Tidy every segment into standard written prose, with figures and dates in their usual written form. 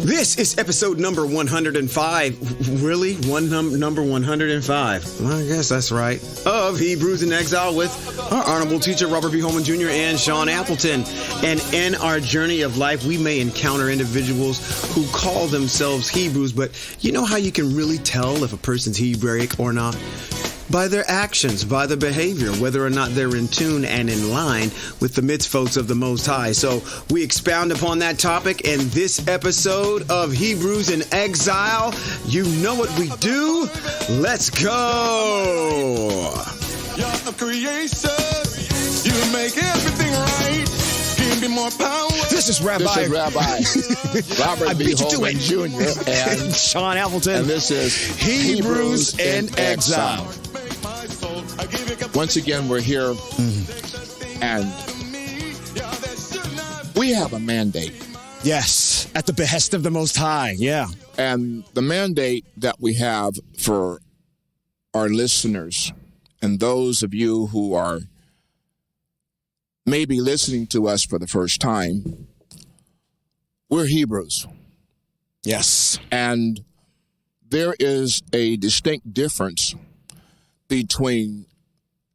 This is episode number 105. Really? Number 105? Well, I guess that's right. Of Hebrews in Exile with our honorable teacher, Robert B. Holman Jr. and Sean Appleton. And in our journey of life, we may encounter individuals who call themselves Hebrews, but you know how you can really tell if a person's Hebraic or not? By their actions, by their behavior, whether or not they're in tune and in line with the mitzvot of the Most High. So we expound upon that topic in this episode of Hebrews in Exile. You know what we do. Let's go. You're a creation. You make everything right. Give me more power. This is Rabbi Robert B. Holman Jr. and Sean Appleton. And this is Hebrews in Exile. Once again, we're here, and we have a mandate. Yes, at the behest of the Most High, yeah. And the mandate that we have for our listeners and those of you who are maybe listening to us for the first time, we're Hebrews. Yes. And there is a distinct difference between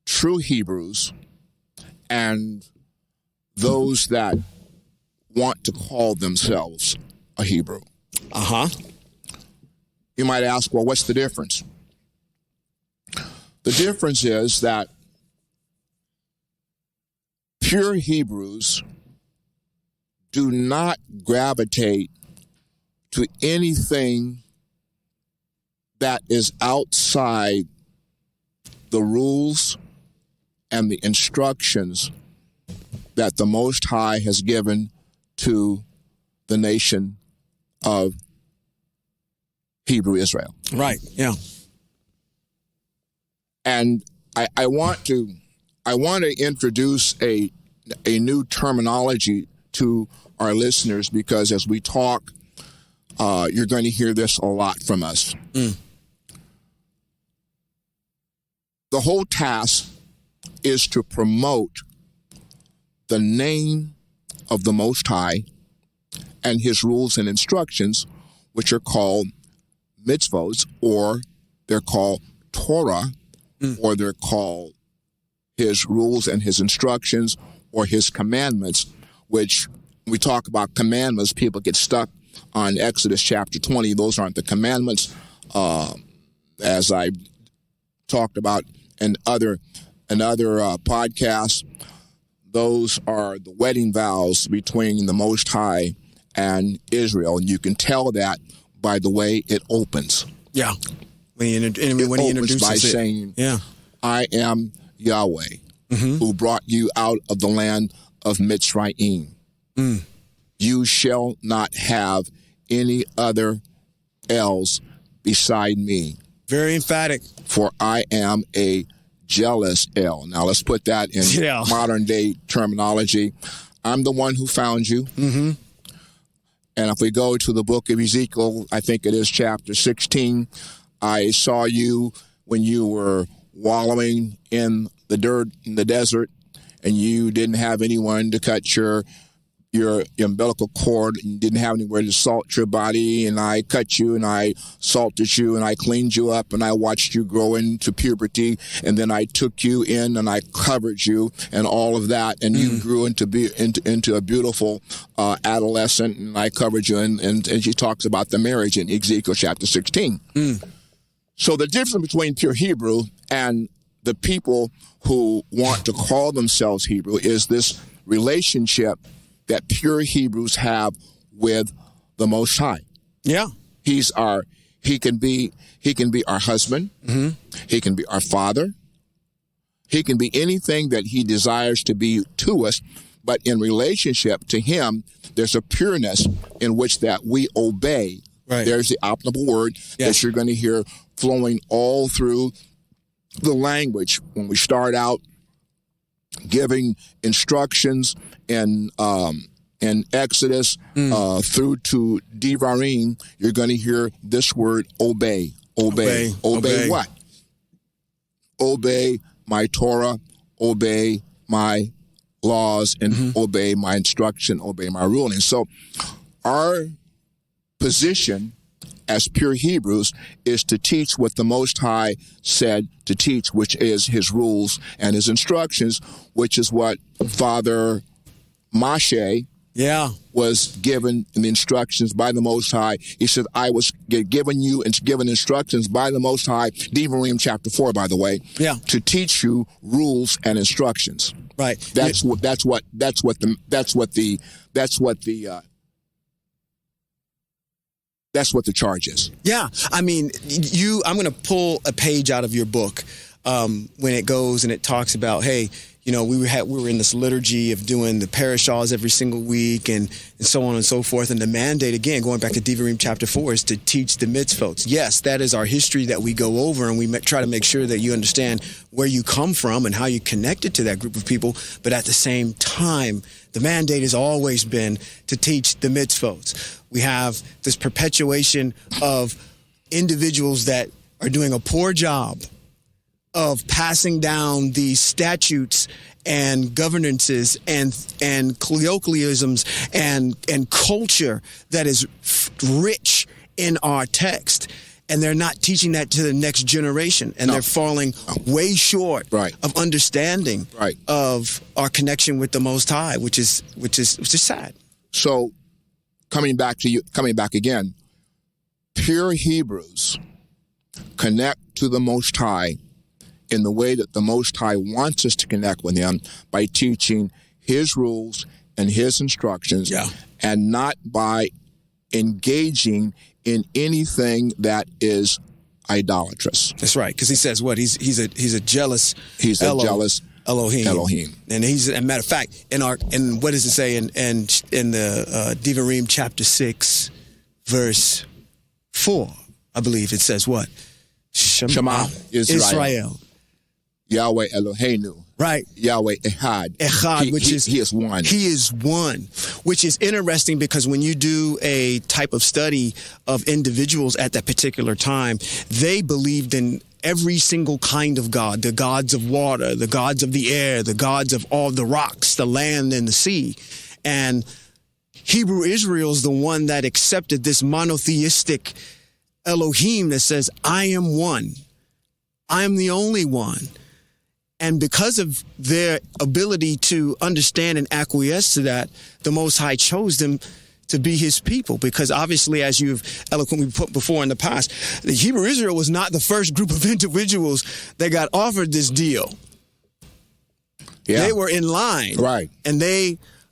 true Hebrews and those that want to call themselves a Hebrew. Uh-huh. You might ask, well, what's the difference? The difference is that pure Hebrews do not gravitate to anything that is outside the rules and the instructions that the Most High has given to the nation of Hebrew Israel. Right, yeah. And I want to introduce a new terminology to our listeners, because as we talk, you're going to hear this a lot from us. The whole task is to promote the name of the Most High and his rules and instructions, which are called mitzvot, or they're called Torah, or they're called his rules and his instructions, or his commandments, which when we talk about commandments, people get stuck on Exodus chapter 20. Those aren't the commandments. As I talked about in other podcasts, those are the wedding vows between the Most High and Israel. And you can tell that by the way it opens. Yeah. When he introduces by it. saying, yeah. I am Yahweh, who brought you out of the land of Mitzrayim. You shall not have any other else beside me. Very emphatic. For I am a jealous El. Now let's put that in modern day terminology. I'm the one who found you. And if we go to the book of Ezekiel, I think it is chapter 16, I saw you when you were wallowing in the dirt in the desert, and you didn't have anyone to cut your umbilical cord, and you didn't have anywhere to salt your body, and I cut you, and I salted you, and I cleaned you up, and I watched you grow into puberty, and then I took you in, and I covered you, and all of that, and you grew into a beautiful adolescent, and I covered you, and she talks about the marriage in Ezekiel chapter 16. So the difference between pure Hebrew and the people who want to call themselves Hebrew is this relationship that pure Hebrews have with the Most High. Yeah. He can be our husband. He can be our father. He can be anything that he desires to be to us, but in relationship to him, there's a pureness in which that we obey. Right. There's the optional word that you're going to hear flowing all through the language. When we start out giving instructions in Exodus through to Devarim, you're going to hear this word obey. Obey what? Obey my Torah, obey my laws, and obey my instruction, obey my ruling. So our position as pure Hebrews is to teach what the Most High said to teach, which is his rules and his instructions, which is what Father Moshe was given in the instructions by the Most High. He said, I was given instructions by the Most High, Devarim chapter 4, by the way, to teach you rules and instructions. Right. That's what the charge is. Yeah. I mean, I'm going to pull a page out of your book when it goes and it talks about, hey, you know, we were in this liturgy of doing the parashahs every single week and so on and so forth. And the mandate, again, going back to Devarim chapter 4, is to teach the mitzvot. Yes, that is our history that we go over, and we try to make sure that you understand where you come from and how you connected to that group of people. But at the same time, the mandate has always been to teach the mitzvot. We have this perpetuation of individuals that are doing a poor job of passing down these statutes and governances and colloquialisms and culture that is rich in our text. And they're not teaching that to the next generation. And they're falling way short of understanding of our connection with the Most High, which is sad. So coming back again, pure Hebrews connect to the Most High in the way that the Most High wants us to connect with him, by teaching his rules and his instructions, and not by engaging in anything that is idolatrous. That's right, because he says what? He's a jealous jealous Elohim. And he's, as a matter of fact, in what does it say in the Devarim chapter 6, verse 4, I believe it says what? Shema Israel. Yahweh Eloheinu. Right. Yahweh Echad. He is one. He is one, which is interesting because when you do a type of study of individuals at that particular time, they believed in every single kind of God, the gods of water, the gods of the air, the gods of all the rocks, the land and the sea. And Hebrew Israel is the one that accepted this monotheistic Elohim that says, I am one. I am the only one. And because of their ability to understand and acquiesce to that, the Most High chose them to be his people. Because obviously, as you've eloquently put before in the past, the Hebrew Israel was not the first group of individuals that got offered this deal. They were in line. Right. And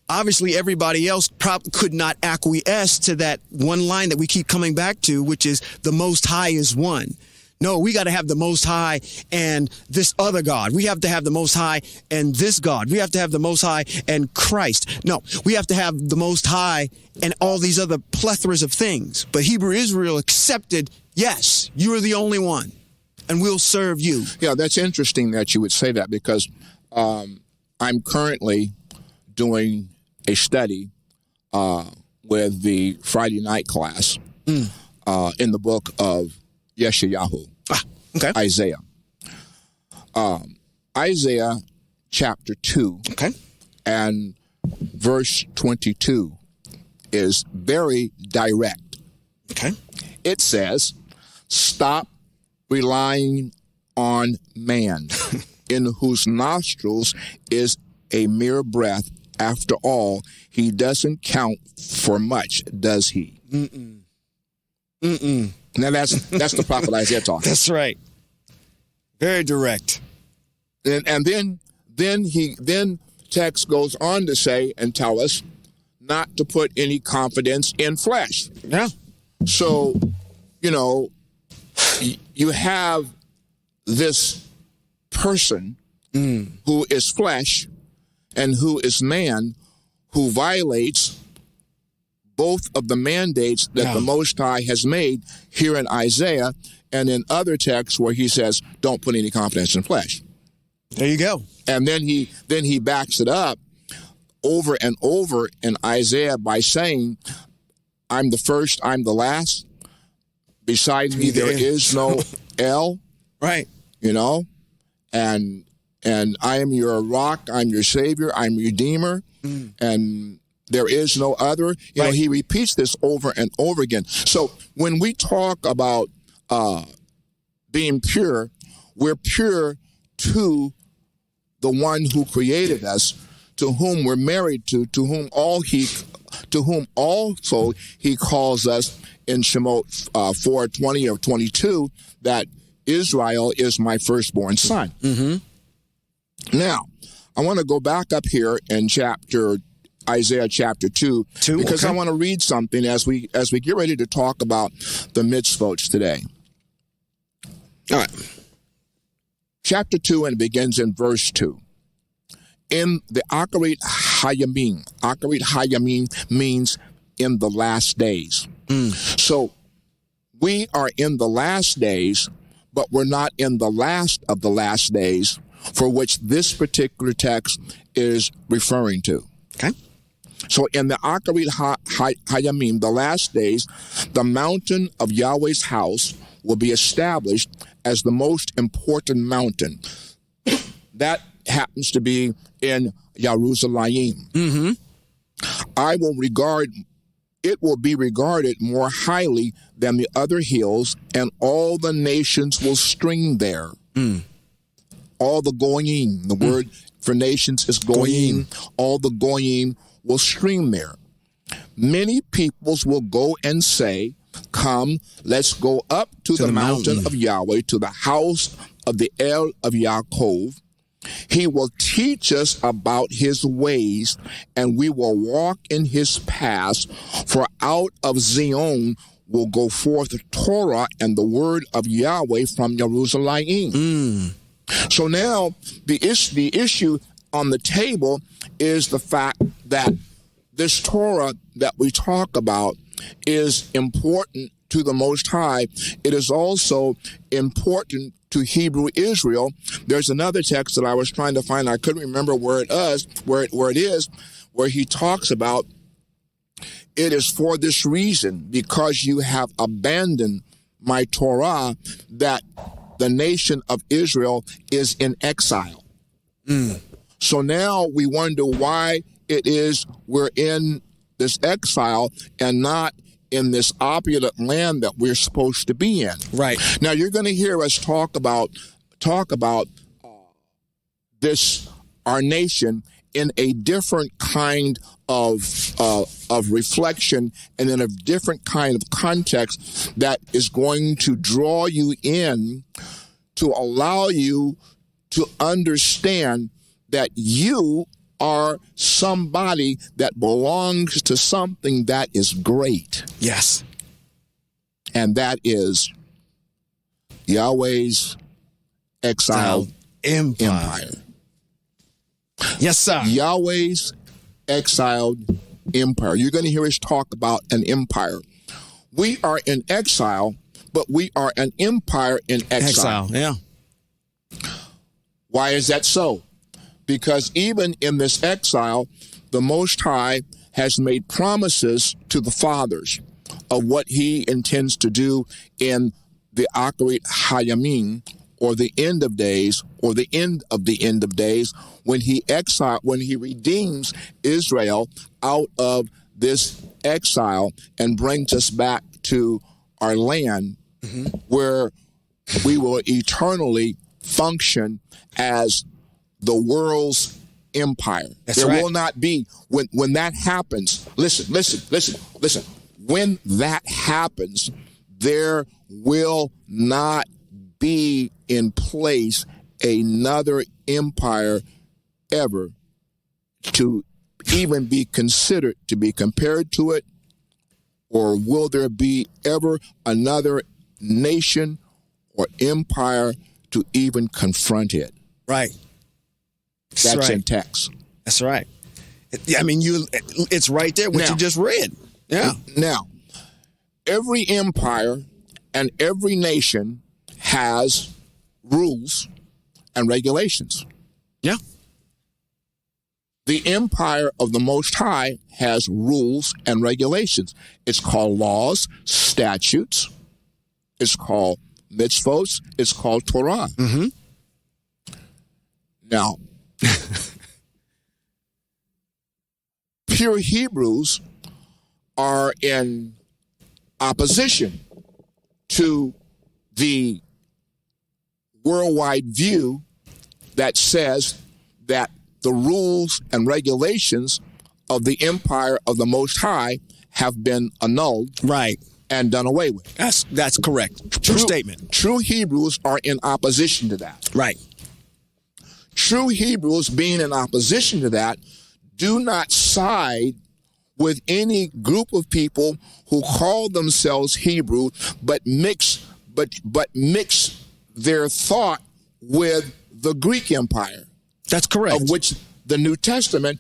obviously, everybody else could not acquiesce to that one line that we keep coming back to, which is the Most High is one. No, we got to have the Most High and this other God. We have to have the Most High and this God. We have to have the Most High and Christ. No, we have to have the Most High and all these other plethoras of things. But Hebrew Israel accepted, yes, you are the only one, and we'll serve you. Yeah, that's interesting that you would say that, because I'm currently doing a study with the Friday night class in the book of Yeshayahu. Isaiah. Isaiah chapter 2 and verse 22 is very direct. It says, stop relying on man, in whose nostrils is a mere breath. After all, he doesn't count for much, does he? Now that's the prophet Isaiah talking. That's right. Very direct. And then text goes on to say and tell us not to put any confidence in flesh. Yeah. So, you have this person who is flesh and who is man, who violates both of the mandates that the Most High has made here in Isaiah and in other texts where he says, don't put any confidence in flesh. There you go. And then he backs it up over and over in Isaiah by saying, I'm the first, I'm the last. Besides me, there is no El. Right. And I am your rock, I'm your savior, I'm your redeemer. And There is no other. You know, he repeats this over and over again. So when we talk about being pure, we're pure to the one who created us, to whom we're married to whom also he calls us in Shemot 4:20 or 22 that Israel is my firstborn son. Mm-hmm. Now, I want to go back up here in Isaiah chapter 2 because I want to read something as we get ready to talk about the mitzvot today. All right. Chapter 2, and it begins in verse 2. In the Akarit Hayamim means in the last days. So we are in the last days, but we're not in the last of the last days for which this particular text is referring to. Okay. So in the Akarit Hayamim, the last days, the mountain of Yahweh's house will be established as the most important mountain. That happens to be in Jerusalem. Mm-hmm. It will be regarded more highly than the other hills, and all the nations will stream there. All the goyim, the word for nations is goyim. All the goyim will stream there. Many peoples will go and say, come, let's go up to the mountain of Yahweh, to the house of the El of Yaakov. He will teach us about his ways, and we will walk in his paths. For out of Zion will go forth the Torah and the word of Yahweh from Jerusalem. So now the issue on the table is the fact that this Torah that we talk about is important to the Most High. It is also important to Hebrew Israel. There's another text that I was trying to find. I couldn't remember where it is, where he talks about it is for this reason, because you have abandoned my Torah, that the nation of Israel is in exile. So now we wonder why it is we're in this exile and not in this opulent land that we're supposed to be in. Right. Now you're going to hear us talk about this, our nation, in a different kind of reflection and in a different kind of context that is going to draw you in to allow you to understand that you are somebody that belongs to something that is great. Yes. And that is Yahweh's exiled empire. Yes, sir. Yahweh's exiled empire. You're going to hear us talk about an empire. We are in exile, but we are an empire in exile. Yeah. Why is that so? Because even in this exile, the Most High has made promises to the fathers of what he intends to do in the Akarit Hayamim, or the end of days, or the end of days, when he redeems Israel out of this exile and brings us back to our land, where we will eternally function as the world's empire. There will not be, when that happens, listen. When that happens, there will not be in place another empire ever to even be considered to be compared to it, or will there be ever another nation or empire to even confront it? Right. That's in text. That's right. I mean, it's right there, what you just read. Yeah. Now, every empire and every nation has rules and regulations. Yeah. The empire of the Most High has rules and regulations. It's called laws, statutes. It's called mitzvot. It's called Torah. pure Hebrews are in opposition to the worldwide view that says that the rules and regulations of the empire of the Most High have been annulled, right, and done away with. That's correct. True statement. True Hebrews are in opposition to that. Right. True Hebrews, being in opposition to that, do not side with any group of people who call themselves Hebrew, but mix their thought with the Greek Empire. That's correct. Of which the New Testament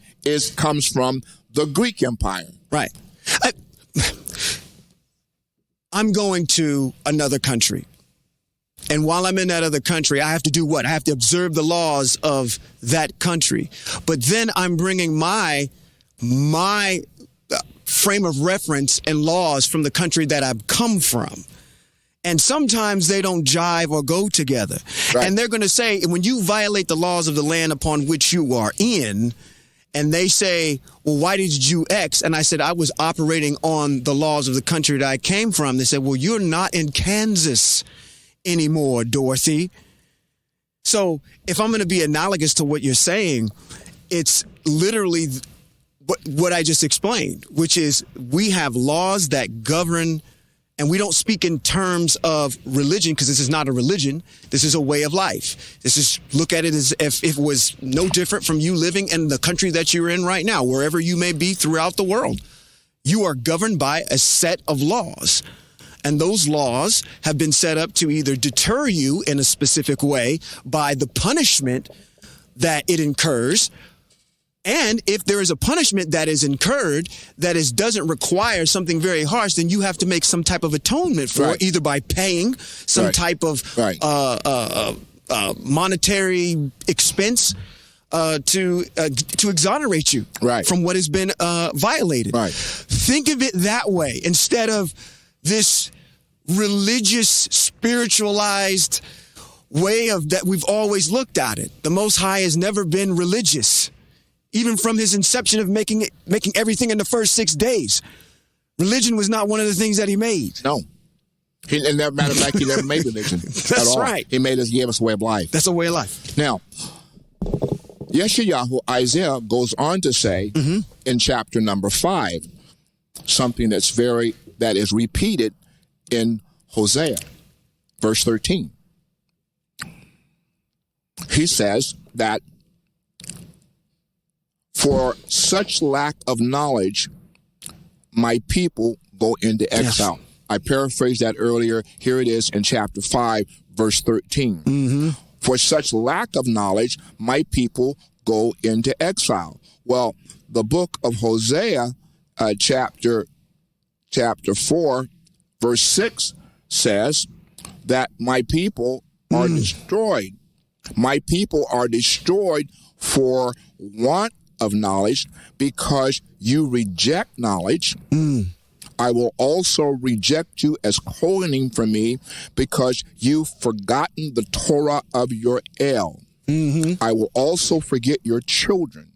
comes from the Greek Empire. Right. I'm going to another country. And while I'm in that other country, I have to do what? I have to observe the laws of that country. But then I'm bringing my frame of reference and laws from the country that I've come from. And sometimes they don't jive or go together. Right. And they're going to say, when you violate the laws of the land upon which you are in, and they say, well, why did you X? And I said, I was operating on the laws of the country that I came from. They said, well, you're not in Kansas anymore, Dorothy. So if I'm going to be analogous to what you're saying, it's literally what I just explained, which is we have laws that govern, and we don't speak in terms of religion, because this is not a religion. This is a way of life. This is, look at it as if it was no different from you living in the country that you're in right now, wherever you may be throughout the world. You are governed by a set of laws. And those laws have been set up to either deter you in a specific way by the punishment that it incurs. And if there is a punishment that is incurred that doesn't require something very harsh, then you have to make some type of atonement for it, either by paying some type of monetary expense to exonerate you from what has been violated. Right. Think of it that way instead of this religious, spiritualized way of that we've always looked at it. The Most High has never been religious. Even from his inception of making everything in the first 6 days. Religion was not one of the things that he made. No. And as a matter of fact, he never made religion. That's right. He gave us a way of life. That's a way of life. Now, Yeshayahu, Isaiah goes on to say in chapter number 5, something that is repeated in Hosea, verse 13. He says that for such lack of knowledge, my people go into exile. Yes. I paraphrased that earlier. Here it is in chapter 5, verse 13. For such lack of knowledge, my people go into exile. Well, the book of Hosea, chapter 4, verse 6 says that my people are destroyed. My people are destroyed for want of knowledge, because you reject knowledge. I will also reject you as clothing from me, because you've forgotten the Torah of your El. I will also forget your children.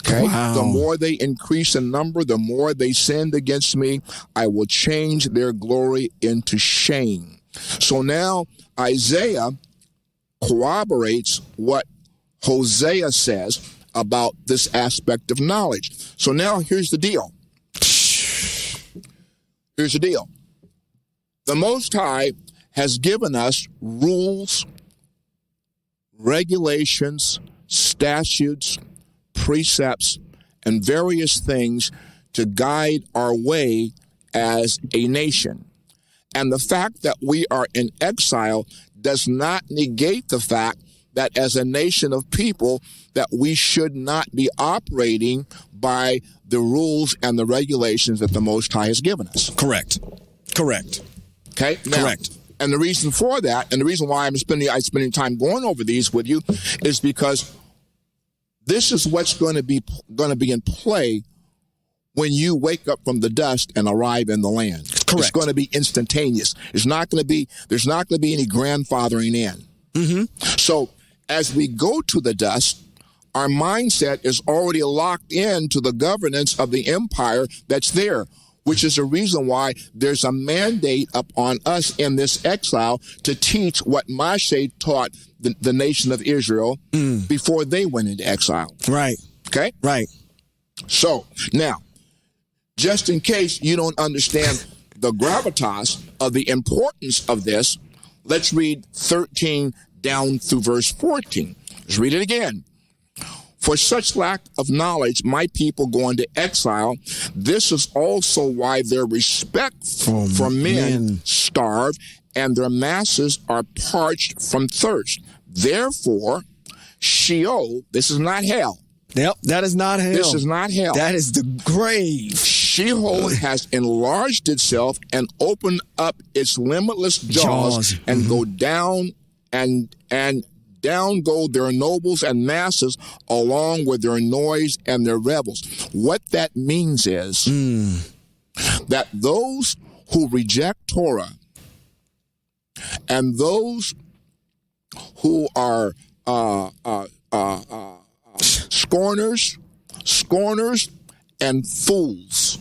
Okay. Wow. The more they increase in number, the more they sinned against me. I will change their glory into shame. So now Isaiah corroborates what Hosea says about this aspect of knowledge. So now here's the deal. Here's the deal. The Most High has given us rules, regulations, statutes, precepts, and various things to guide our way as a nation. And the fact that we are in exile does not negate the fact that as a nation of people, that we should not be operating by the rules and the regulations that the Most High has given us. Correct. Okay? Now, correct. And the reason for that, and the reason why I'm spending time going over these with you, is because this is what's going to be in play when you wake up from the dust and arrive in the land. Correct. It's going to be instantaneous. There's not going to be any grandfathering in. So as we go to the dust, Our mindset is already locked into the governance of the empire that's there, which is the reason why there's a mandate upon us in this exile to teach what Moshe taught the nation of Israel before they went into exile. Right. Okay? Right. So, now, just in case you don't understand the gravitas of the importance of this, let's read 13 down through verse 14. Let's read it again. For such lack of knowledge, my people go into exile. This is also why their respect for men starve, and their masses are parched from thirst. Therefore, Sheol, this is not hell. Yep, that is not hell. This is not hell. That is the grave. Sheol has enlarged itself and opened up its limitless jaws. And go down and down go their nobles and masses along with their noise and their rebels. What that means is that those who reject Torah and those who are scorners, and fools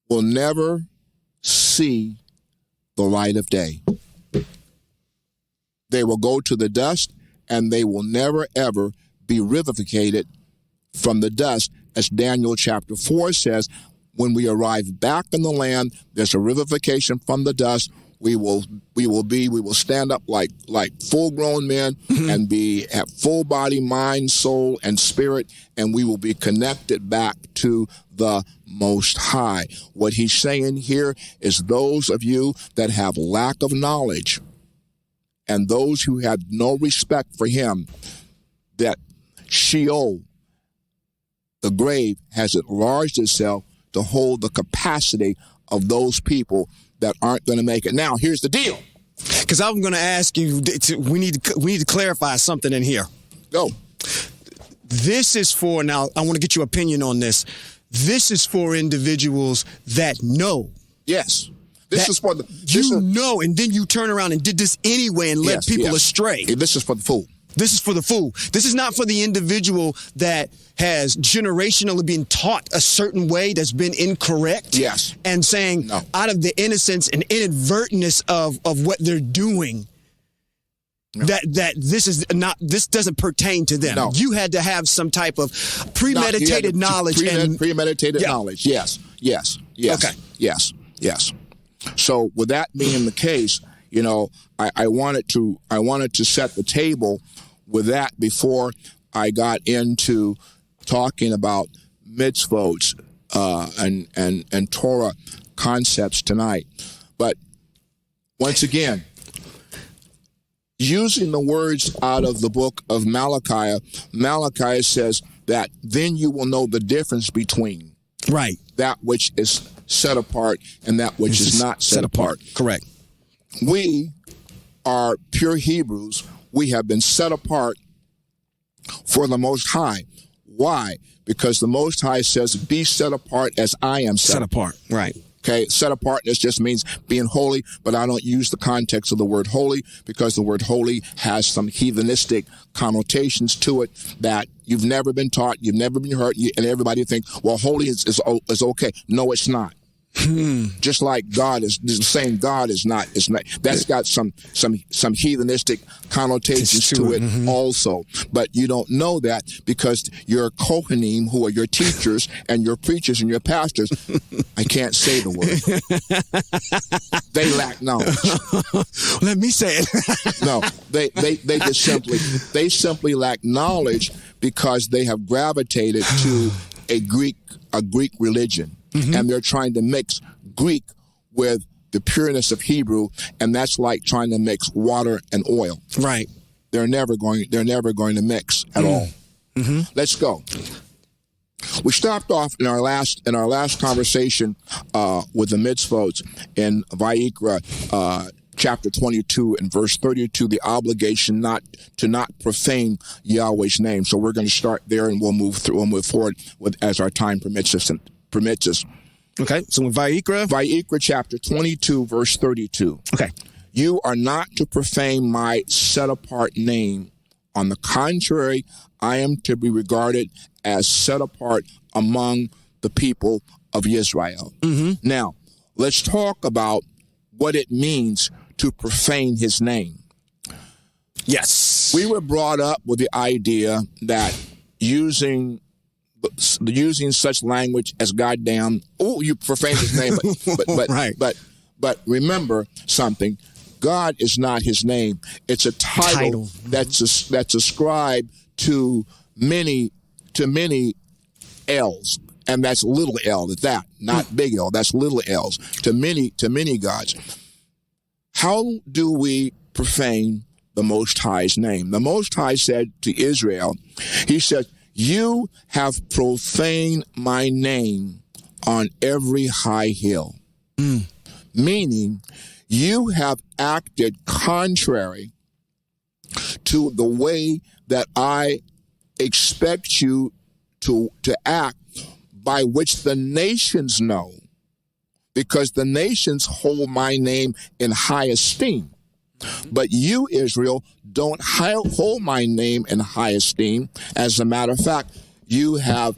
will never see the light of day. They will go to the dust, and they will never, ever be revivificated from the dust. As Daniel chapter 4 says, when we arrive back in the land, there's a revivification from the dust. We will stand up like full-grown men and have full body, mind, soul, and spirit, and we will be connected back to the Most High. What he's saying here is those of you that have lack of knowledge and those who have no respect for him, that Sheol, the grave, has enlarged itself to hold the capacity of those people that aren't going to make it. Now, here's the deal. Because I'm going to ask you, we need to clarify something in here. Go. This is for, now, I want to get your opinion on this. This is for individuals that know. Yes. This is for the... know, and then you turn around and did this anyway and led people astray. This is for the fool. This is for the fool. This is not for the individual that has generationally been taught a certain way that's been incorrect. Yes. And saying out of the innocence and inadvertentness of what they're doing, that this doesn't pertain to them. No. You had to have some type of premeditated knowledge. Premeditated knowledge. Yes. Okay. Yes. So with that being the case, I wanted to set the table with that before I got into talking about mitzvot and Torah concepts tonight. But once again, using the words out of the book of Malachi says that then you will know the difference between that which is set apart and that which is not set apart. Correct. We are pure Hebrews. We have been set apart for the Most High. Why? Because the Most High says, be set apart as I am set apart. Right. Okay, set apartness just means being holy, but I don't use the context of the word holy because the word holy has some heathenistic connotations to it that you've never been taught, you've never been heard, and everybody thinks, well, holy is okay. No, it's not. Just like God is saying God is not. That's got some heathenistic connotations to it also. But you don't know that because your Kohanim, who are your teachers and your preachers and your pastors, I can't say the word. They lack knowledge. Let me say it. No, they simply lack knowledge because they have gravitated to a Greek religion. And they're trying to mix Greek with the pureness of Hebrew, and that's like trying to mix water and oil. Right. They're never going to mix at all. Let's go. We stopped off in our last conversation with the mitzvot in Vayikra chapter 22 and verse 32, the obligation not to profane Yahweh's name. So we're going to start there, and we'll move forward as our time permits us. Okay, so in Vayikra chapter 22, verse 32. Okay. You are not to profane my set-apart name On the contrary, I am to be regarded as set apart among the people of Israel. Mm-hmm. Now, let's talk about what it means to profane his name. Yes. We were brought up with the idea that using such language as goddamn, oh, you profane his name, Right. but remember something. God is not his name. It's a title. that's ascribed to many L's, and that's little L at that, not big L. That's little L's to many gods. How do we profane the Most High's name? The Most High said to Israel, he said, "You have profaned my name on every high hill," meaning you have acted contrary to the way that I expect you to act, by which the nations know, because the nations hold my name in high esteem. But you, Israel, don't hold my name in high esteem. As a matter of fact, you have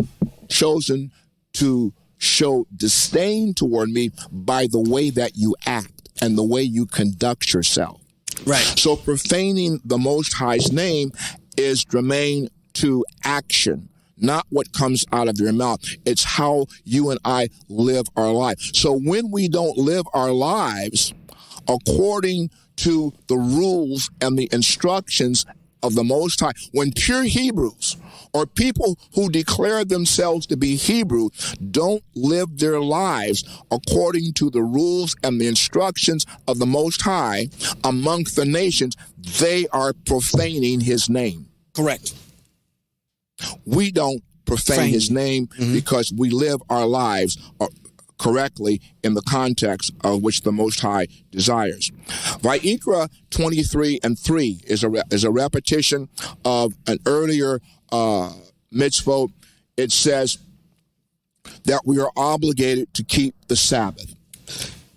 chosen to show disdain toward me by the way that you act and the way you conduct yourself. Right. So profaning the Most High's name is germane to action, not what comes out of your mouth. It's how you and I live our life. So when we don't live our lives according to the rules and the instructions of the Most High, when pure Hebrews or people who declare themselves to be Hebrew don't live their lives according to the rules and the instructions of the Most High amongst the nations, they are profaning his name. Correct. We don't profane his name because we live our lives correctly in the context of which the Most High desires. Vayikra 23:3 is a repetition of an earlier mitzvot. It says that we are obligated to keep the Sabbath.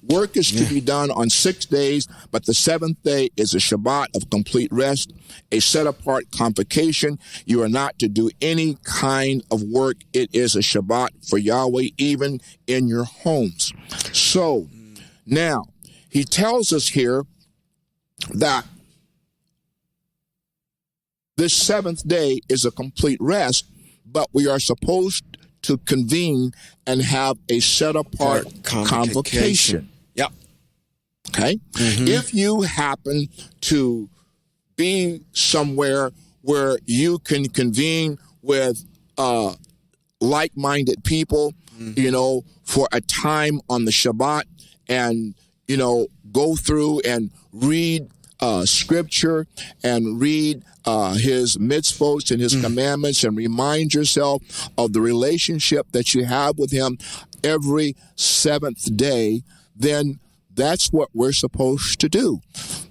Work is to be done on 6 days, but the seventh day is a Shabbat of complete rest, a set-apart convocation. You are not to do any kind of work. It is a Shabbat for Yahweh, even in your homes. So, now, he tells us here that this seventh day is a complete rest, but we are supposed to convene and have a set-apart convocation. Yep. Okay? If you happen to be somewhere where you can convene with like-minded people, for a time on the Shabbat and, go through and read scripture and read his mitzvot and his commandments and remind yourself of the relationship that you have with him every seventh day, then that's what we're supposed to do.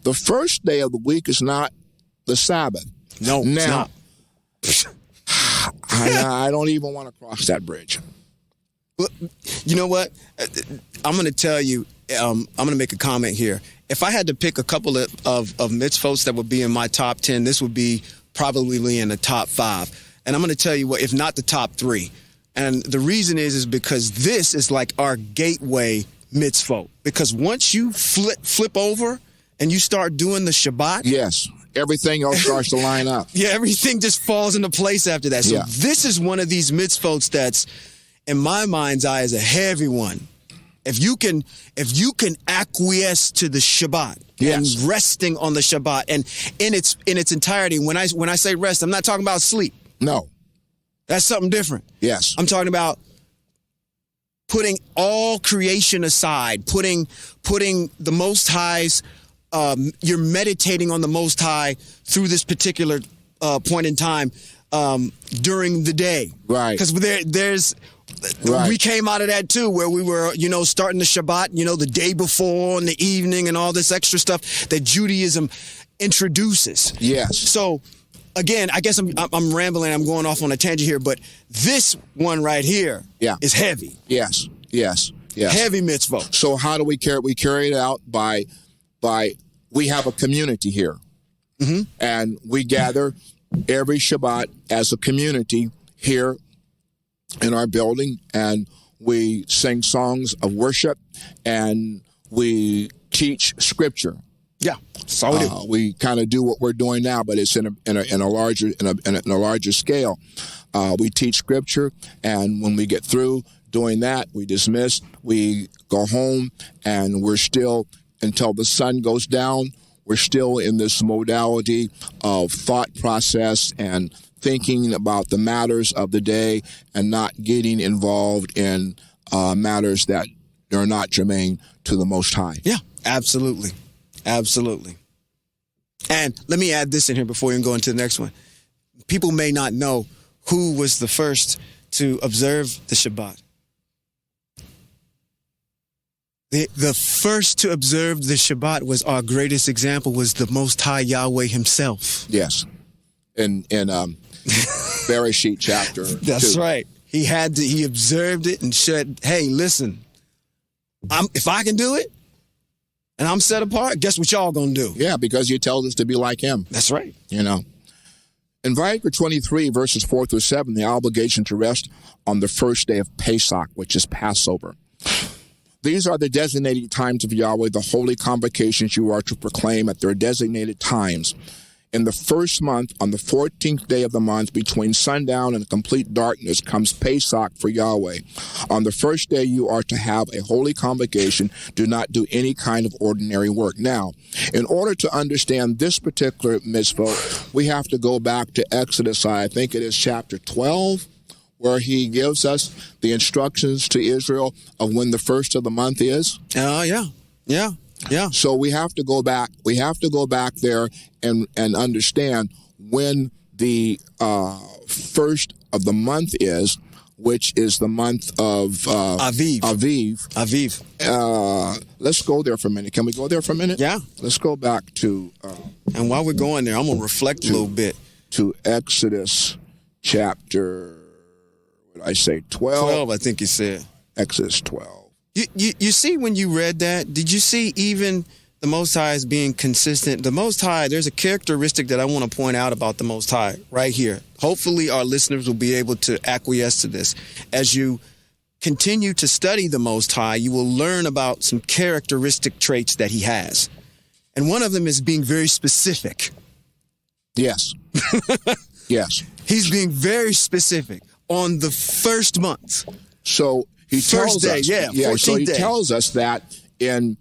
The first day of the week is not the Sabbath. No, now, it's not. I don't even want to cross that bridge. You know what? I'm going to tell you, I'm going to make a comment here. If I had to pick a couple of mitzvot that would be in my top 10, this would be probably in the top 5. And I'm going to tell you what, if not the top 3. And the reason is because this is like our gateway mitzvot. Because once you flip over and you start doing the Shabbat. Yes. Everything else starts to line up. Yeah, everything just falls into place after that. So this is one of these mitzvot that's, in my mind's eye, is a heavy one. If you can acquiesce to the Shabbat and resting on the Shabbat and in its entirety, when I say rest, I'm not talking about sleep. No. That's something different. Yes. I'm talking about putting all creation aside, putting the Most High's, you're meditating on the Most High through this particular point in time during the day. Right. Because there's... Right. We came out of that too, where we were, starting the Shabbat, the day before and the evening and all this extra stuff that Judaism introduces. Yes. So, again, I guess I'm rambling. I'm going off on a tangent here, but this one right here is heavy. Yes. Heavy mitzvah. So how do we carry? We carry it out by we have a community here, and we gather every Shabbat as a community here in our building, and we sing songs of worship, and we teach scripture. Yeah, so we do. We kind of do what we're doing now, but it's in a larger scale. We teach scripture, and when we get through doing that, we dismiss. We go home, and we're still, until the sun goes down, we're still in this modality of thought process and thinking about the matters of the day, and not getting involved in matters that are not germane to the Most High. Yeah, absolutely. Absolutely. And let me add this in here before you go into the next one. People may not know who was the first to observe the Shabbat. The first to observe the Shabbat was our greatest example, was the Most High Yahweh himself. Yes. In Bereshit chapter 2. That's right. He observed it and said, hey, listen, if I can do it, and I'm set apart, guess what y'all gonna do? Yeah, because he tells us to be like him. That's right. In Vayikra 23, verses 4 through 7, the obligation to rest on the first day of Pesach, which is Passover. These are the designated times of Yahweh, the holy convocations you are to proclaim at their designated times. In the first month, on the 14th day of the month, between sundown and complete darkness, comes Pesach for Yahweh. On the first day, you are to have a holy convocation. Do not do any kind of ordinary work. Now, in order to understand this particular mitzvah, we have to go back to Exodus, I think it is chapter 12, where he gives us the instructions to Israel of when the first of the month is. Yeah. So we have to go back. We have to go back there and understand when the first of the month is, which is the month of Aviv. Let's go there for a minute. Can we go there for a minute? Yeah. Let's go back to. And while we're going there, I'm gonna reflect a little bit to Exodus chapter. What did I say? 12. 12, I think you said. Exodus 12. You see, when you read that, did you see even the Most High as being consistent? The Most High, there's a characteristic that I want to point out about the Most High right here. Hopefully our listeners will be able to acquiesce to this. As you continue to study the Most High, you will learn about some characteristic traits that he has. And one of them is being very specific. Yes. Yes. He's being very specific on the first month. So he tells day, us, so he tells us that in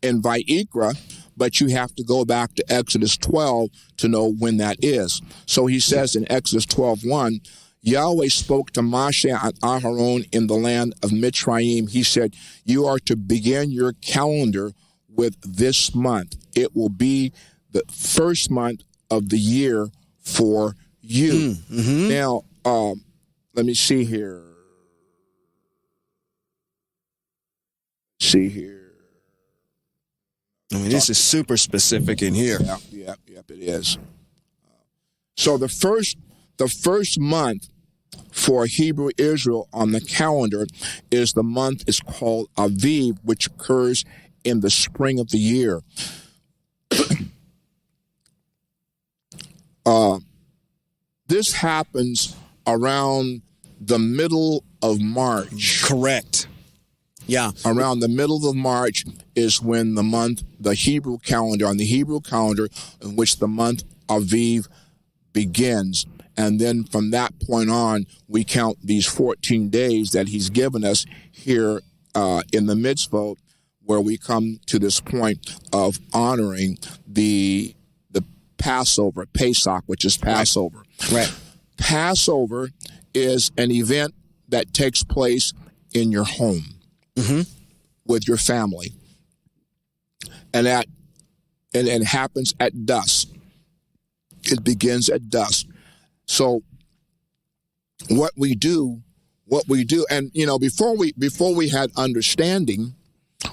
Vayikra, but you have to go back to Exodus 12 to know when that is. So he says in Exodus 12:1, Yahweh spoke to Moshe and Aharon in the land of Mitzrayim. He said, you are to begin your calendar with this month. It will be the first month of the year for you. Mm-hmm. Now, let me see here. I mean, this is super specific in here. Yep, it is. So the first month for Hebrew Israel on the calendar is called Aviv, which occurs in the spring of the year. This happens around the middle of March. Correct. Yeah. Around the middle of March is when the Hebrew calendar, in which the month Aviv begins. And then from that point on, we count these 14 days that he's given us here in the mitzvah, where we come to this point of honoring the Passover, Pesach, which is Passover. Right. Passover is an event that takes place in your home. Mm-hmm. With your family, and it happens at dusk. It begins at dusk. So what we do, and before we had understanding,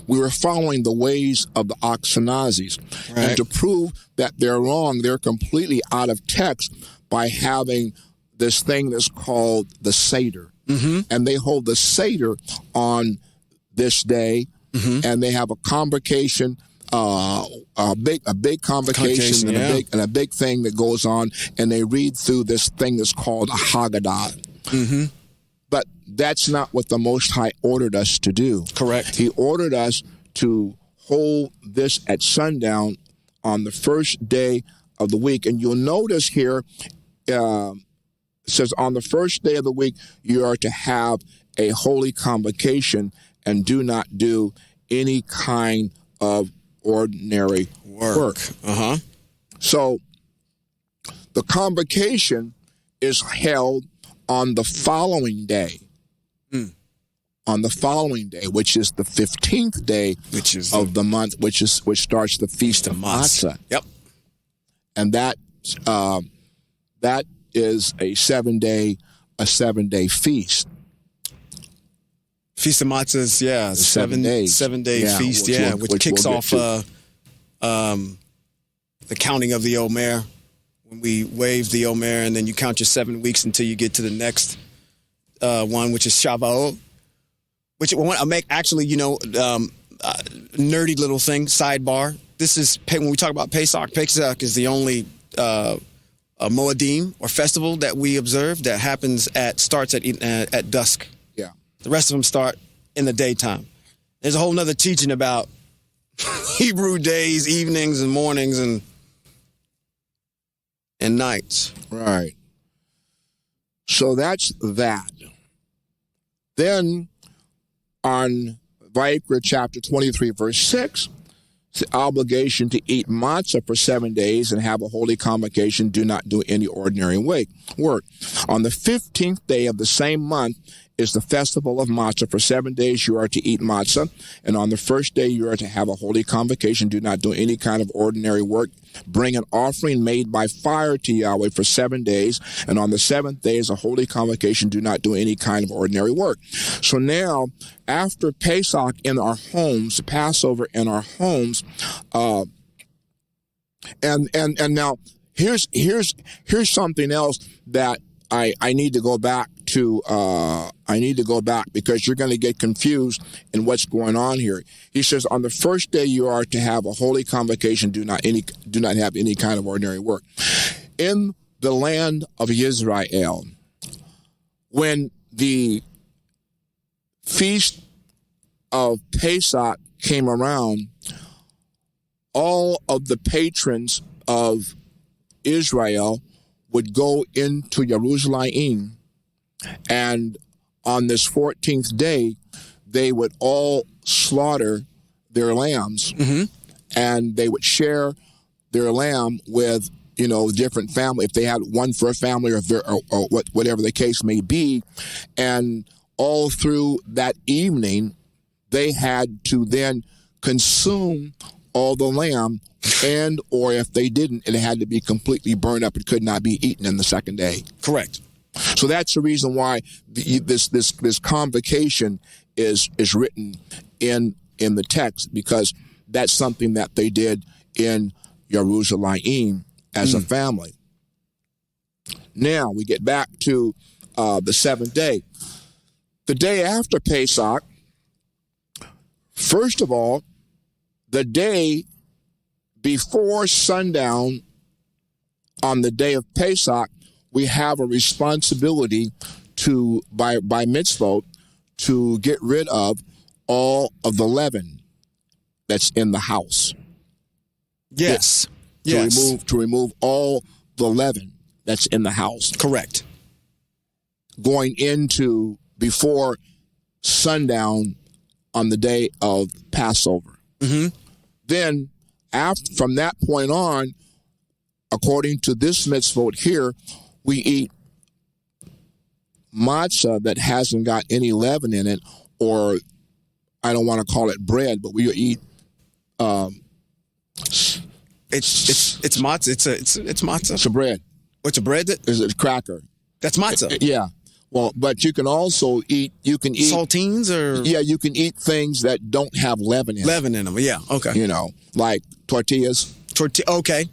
we were following the ways of the Ashkenazis, right. And to prove that they're wrong, they're completely out of text by having this thing that's called the Seder, mm-hmm. And they hold the Seder on this day, mm-hmm. And they have a convocation a big convocation and a big thing that goes on, and they read through this thing that's called a Haggadah. Mm-hmm. But that's not what the Most High ordered us to do. Correct. He ordered us to hold this at sundown on the first day of the week. And you'll notice here, it says on the first day of the week, you are to have a holy convocation and do not do any kind of ordinary work. Uh-huh. So the convocation is held on the following day. On the following day, which is the 15th day of the month, which starts the Feast of Matzah. Yep. And that is a 7-day feast. Feast of Matzahs, yeah, 7 day feast, which kicks off the counting of the Omer. When we wave the Omer, and then you count your 7 weeks until you get to the next one, which is Shavuot. Which I'll make actually, nerdy little thing, sidebar. This is, when we talk about Pesach is the only Moedim or festival that we observe that starts at dusk. Yeah. The rest of them start in the daytime. There's a whole nother teaching about Hebrew days, evenings and mornings and nights. Right. So that's that. Then on Vayikra chapter 23, verse 6, it's the obligation to eat matzah for 7 days and have a holy convocation. Do not do any ordinary work. On the 15th day of the same month is the festival of matzah. For 7 days you are to eat matzah, and on the first day you are to have a holy convocation. Do not do any kind of ordinary work. Bring an offering made by fire to Yahweh for 7 days, and on the 7th day is a holy convocation. Do not do any kind of ordinary work. So now, after Pesach in our homes, Passover in our homes, and now here's something else that I need to go back to. I need to go back because you're going to get confused in what's going on here. He says, on the first day you are to have a holy convocation. Do not have any kind of ordinary work. In the land of Israel, when the feast of Pesach came around, all of the patrons of Israel would go into Jerusalem, and on this 14th day, they would all slaughter their lambs, and they would share their lamb with, different family, if they had one for a family or whatever the case may be. And all through that evening, they had to then consume all the lamb, and or if they didn't, it had to be completely burned up. It could not be eaten in the second day. Correct. So that's the reason why this convocation is written in the text, because that's something that they did in Jerusalem as a family. Now we get back to the seventh day. The day after Pesach, first of all, the day before sundown on the day of Pesach, we have a responsibility to, by mitzvot, to get rid of all of the leaven that's in the house. Yes. To remove all the leaven that's in the house. Correct. Going into before sundown on the day of Passover. Then, from that point on, according to this mitzvot here, we eat matzah that hasn't got any leaven in it, or I don't want to call it bread, but we eat. It's matzah. It's matzah. It's a bread. What's a bread? It's a cracker. That's matzah. Yeah. Well, but you can also eat. You can eat saltines, or you can eat things that don't have leaven in them. Yeah. Okay. Like tortillas. Okay.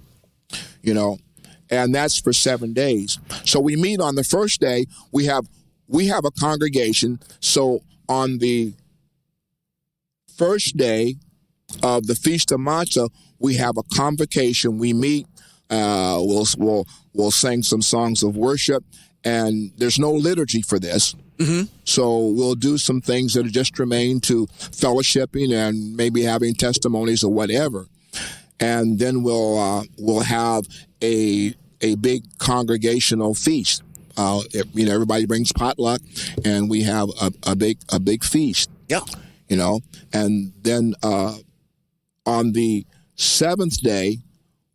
And that's for 7 days. So we meet on the first day. We have a congregation. So on the first day of the Feast of Matzah, we have a convocation. We meet. We'll sing some songs of worship, and there's no liturgy for this. Mm-hmm. So we'll do some things that are just remain to fellowshipping and maybe having testimonies or whatever. And then we'll have a big congregational feast. Everybody brings potluck, and we have a big feast. Yeah. And then on the seventh day,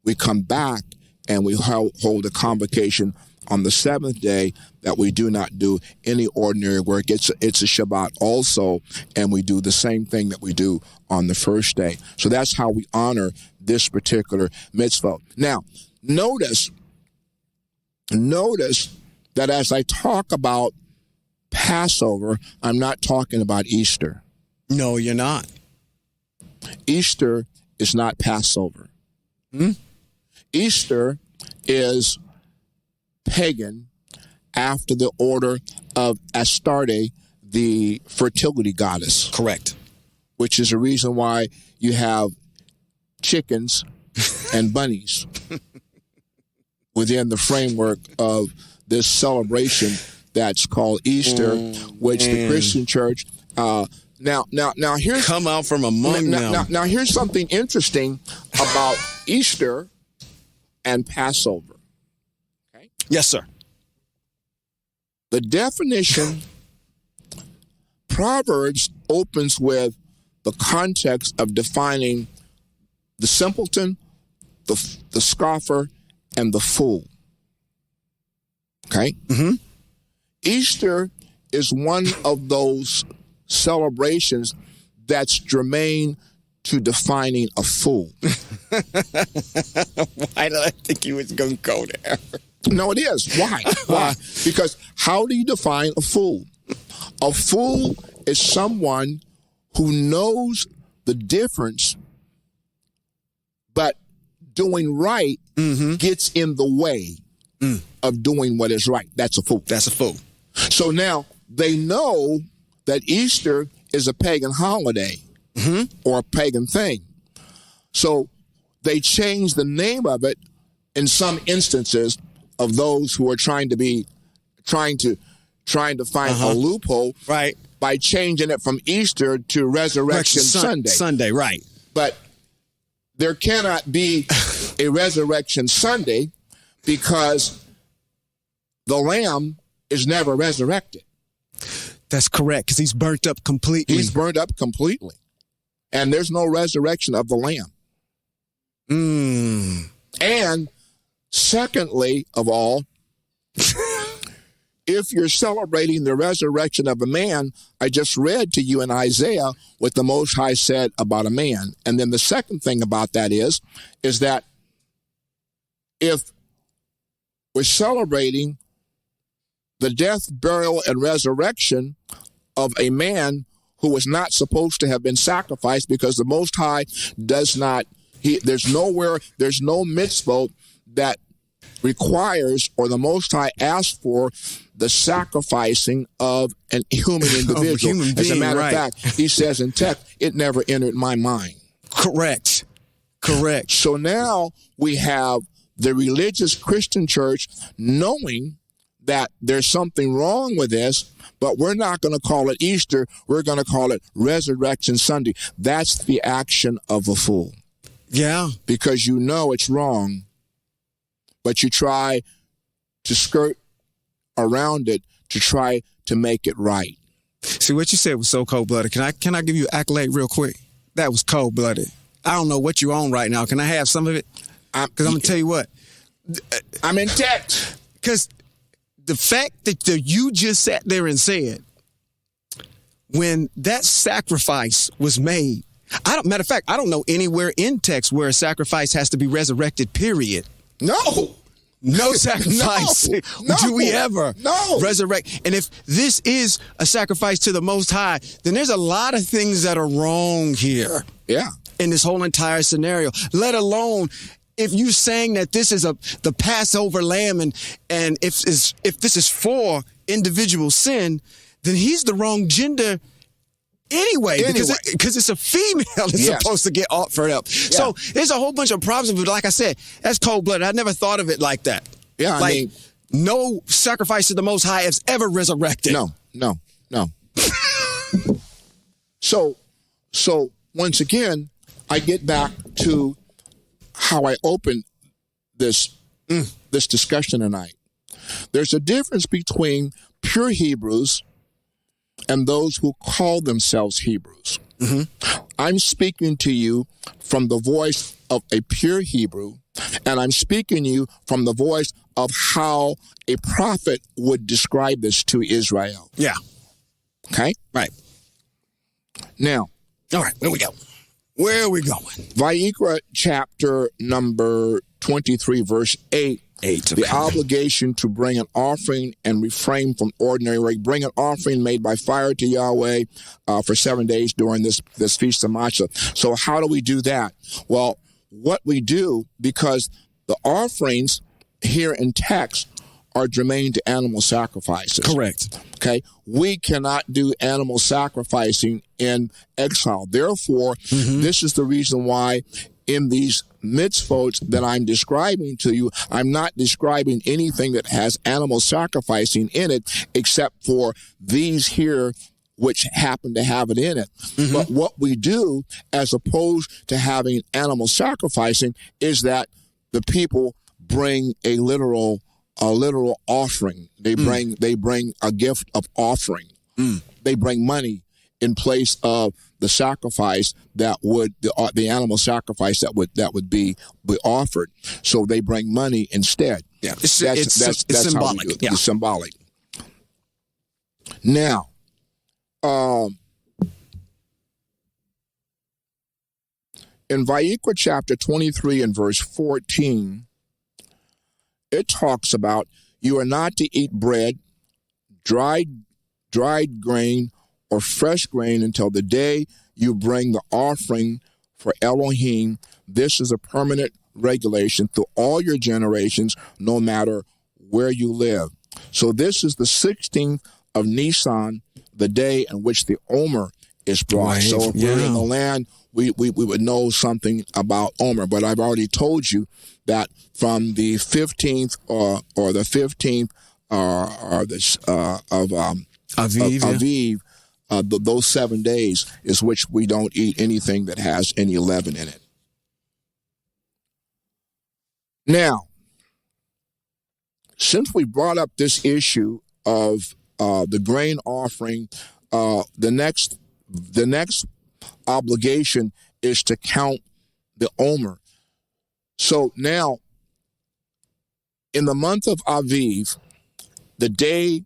we come back and we hold a convocation on the seventh day that we do not do any ordinary work. It's a Shabbat also, and we do the same thing that we do on the first day. So that's how we honor this particular mitzvah. Now, notice that as I talk about Passover, I'm not talking about Easter. No, you're not. Easter is not Passover. Easter is pagan after the order of Astarte, the fertility goddess. Correct. Which is the reason why you have chickens and bunnies within the framework of this celebration that's called Easter, which the Christian church now here's come out from among them. Now here's something interesting about Easter and Passover. Okay? Yes, sir. The definition, Proverbs opens with the context of defining the simpleton, the scoffer, and the fool. Okay? Mm-hmm. Easter is one of those celebrations that's germane to defining a fool. Why did I think you was going to go there? No, it is. Why? Why? Because how do you define a fool? A fool is someone who knows the difference, but doing right gets in the way of doing what is right. That's a fool. That's a fool. So now they know that Easter is a pagan holiday or a pagan thing. So they change the name of it in some instances of those who are trying to find a loophole, right, by changing it from Easter to Resurrection Sunday. Sunday, right. But there cannot be a Resurrection Sunday because the Lamb is never resurrected. That's correct, because he's burnt up completely. He's burnt up completely. And there's no resurrection of the Lamb. And secondly of all, if you're celebrating the resurrection of a man, I just read to you in Isaiah what the Most High said about a man. And then the second thing about that is that if we're celebrating the death, burial, and resurrection of a man who was not supposed to have been sacrificed, because the Most High does not, there's no mitzvah that requires, or the Most High asks for, the sacrificing of a human individual. As a matter of fact, he says in text, it never entered my mind. Correct. So now we have the religious Christian church knowing that there's something wrong with this, but we're not going to call it Easter. We're going to call it Resurrection Sunday. That's the action of a fool. Yeah. Because you know it's wrong, but you try to skirt around it to try to make it right. See, what you said was so cold-blooded. Can I give you an accolade real quick? That was cold-blooded. I don't know what you're on right now. Can I have some of it? Because I'm going to tell you what. I'm in text. Because the fact that you just sat there and said, when that sacrifice was made, matter of fact, I don't know anywhere in text where a sacrifice has to be resurrected, period. No sacrifice. No. Do we ever resurrect? And if this is a sacrifice to the Most High, then there's a lot of things that are wrong here. Yeah. In this whole entire scenario, let alone if you saying that this is the Passover lamb, and if this is for individual sin, then he's the wrong gender Anyway, because it's a female that's supposed to get offered up. Yeah. So there's a whole bunch of problems with it. Like I said, that's cold-blooded. I never thought of it like that. Yeah, I mean, no sacrifice to the Most High is ever resurrected. No. So once again, I get back to how I opened this discussion tonight. There's a difference between pure Hebrews and those who call themselves Hebrews. Mm-hmm. I'm speaking to you from the voice of a pure Hebrew, and I'm speaking to you from the voice of how a prophet would describe this to Israel. Yeah. Okay? Right. Now. All right, where are we going? Vayikra chapter number 23, verse 8. The obligation to bring an offering and refrain from ordinary rate. Bring an offering made by fire to Yahweh for 7 days during this Feast of Matzah. So how do we do that? Well, what we do, because the offerings here in text are germane to animal sacrifices. Correct. Okay? We cannot do animal sacrificing in exile. Therefore, this is the reason why in these mitzvot that I'm describing to you, I'm not describing anything that has animal sacrificing in it except for these here which happen to have it in it. Mm-hmm. But what we do, as opposed to having animal sacrificing, is that the people bring a literal offering. They bring a gift of offering. They bring money in place of the sacrifice that would the animal sacrifice that would be offered. So they bring money instead. Yeah, it's symbolic. It's symbolic. Now, in Vayikra chapter 23 and verse 14, it talks about you are not to eat bread, dried grain, or fresh grain until the day you bring the offering for Elohim. This is a permanent regulation through all your generations, no matter where you live. So this is the 16th of Nisan, the day in which the Omer is brought. Right. So if we're in the land, we would know something about Omer. But I've already told you that from the 15th or the 15th of Aviv, those 7 days is which we don't eat anything that has any leaven in it. Now, since we brought up this issue of the grain offering, the next obligation is to count the Omer. So now, in the month of Aviv, the day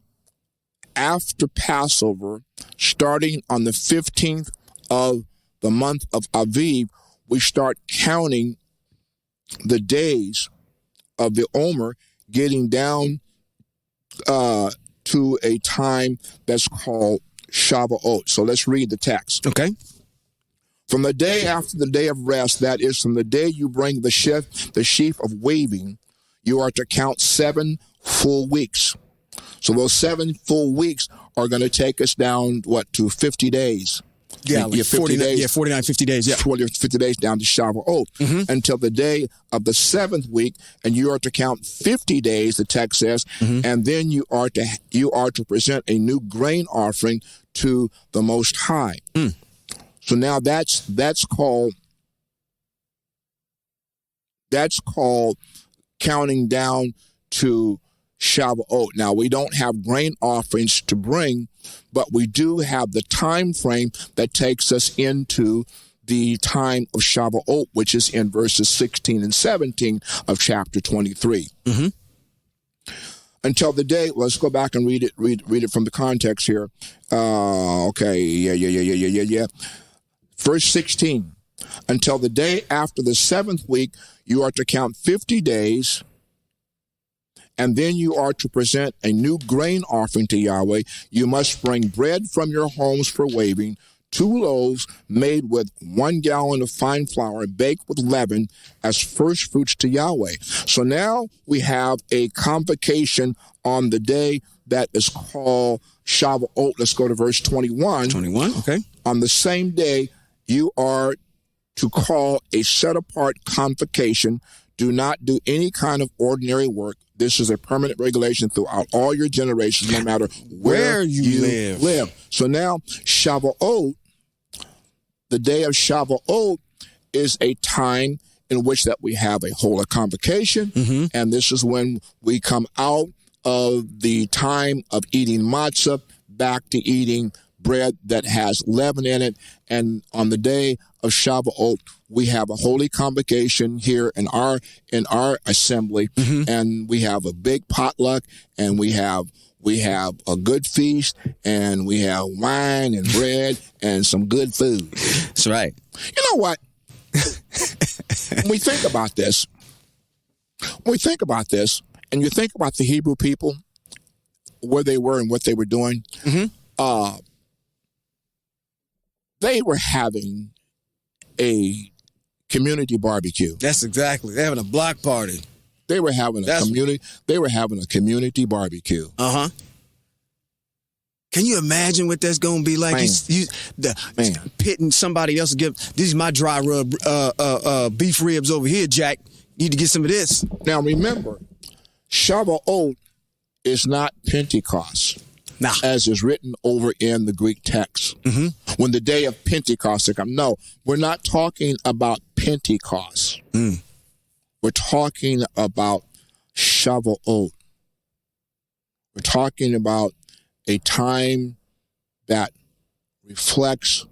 after Passover, starting on the 15th of the month of Aviv, we start counting the days of the Omer, getting down to a time that's called Shavuot. So let's read the text. Okay. From the day after the day of rest, that is from the day you bring the sheaf of waving, you are to count 7 full weeks. So those 7 full weeks are going to take us down, to 50 days. Yeah, like 50 days. Yeah, 49, 50 days. Yeah. 50 days down to Shavuot until the day of the 7th week, and you are to count 50 days, the text says, and then you are to present a new grain offering to the Most High. So now that's called counting down to Shavuot. Now, we don't have grain offerings to bring, but we do have the time frame that takes us into the time of Shavuot, which is in verses 16 and 17 of chapter 23. Until the day, let's go back and read it from the context here. Verse 16, until the day after the 7th week, you are to count 50 days, and then you are to present a new grain offering to Yahweh. You must bring bread from your homes for waving, 2 loaves made with 1 gallon of fine flour, baked with leaven as first fruits to Yahweh. So now we have a convocation on the day that is called Shavuot. Let's go to verse 21. 21, okay. On the same day, you are to call a set-apart convocation. Do not do any kind of ordinary work. This is a permanent regulation throughout all your generations, no matter where you live. So now, Shavuot, the day of Shavuot, is a time in which that we have a holy convocation, and this is when we come out of the time of eating matzah back to eating bread that has leaven in it. And on the day of Shavuot, we have a holy convocation here in our assembly, and we have a big potluck, and we have a good feast, and we have wine and bread and some good food. That's right. You know what? When we think about this, and you think about the Hebrew people, where they were and what they were doing, they were having a community barbecue. That's exactly. They're having a block party. They were having a community barbecue. Can you imagine what that's going to be like? Pitting somebody else. This is my dry rub beef ribs over here, Jack. You need to get some of this. Now remember, Shavuot is not Pentecost, as is written over in the Greek text. When the day of Pentecost comes, no, we're not talking about Pentecost. We're talking about Shavuot. We're talking about a time that reflects